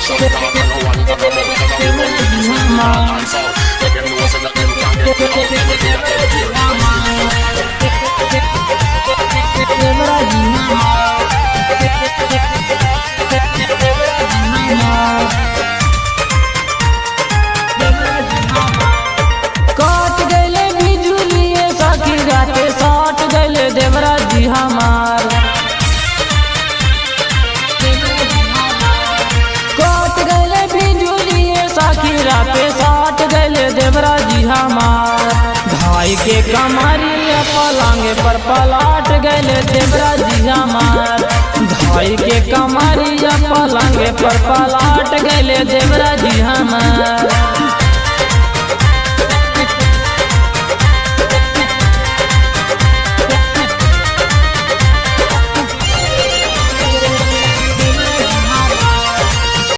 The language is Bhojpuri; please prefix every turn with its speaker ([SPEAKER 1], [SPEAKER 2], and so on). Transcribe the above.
[SPEAKER 1] shut up and no one got no mouth and no run with this north and south. Make them know say that them can't get me out everything that them feel.
[SPEAKER 2] काट गले बिजुलिए सखी राते साट गले देवरा जी हमार। काट गले बिजुलिए सखी राते साट गले देवरा जी हमार। भाई के कमरिया पलंग पर पलाट गले देवरा जी हमार। भाई के कमरिया पलंग पर पलाट गले देवरा जी हमार।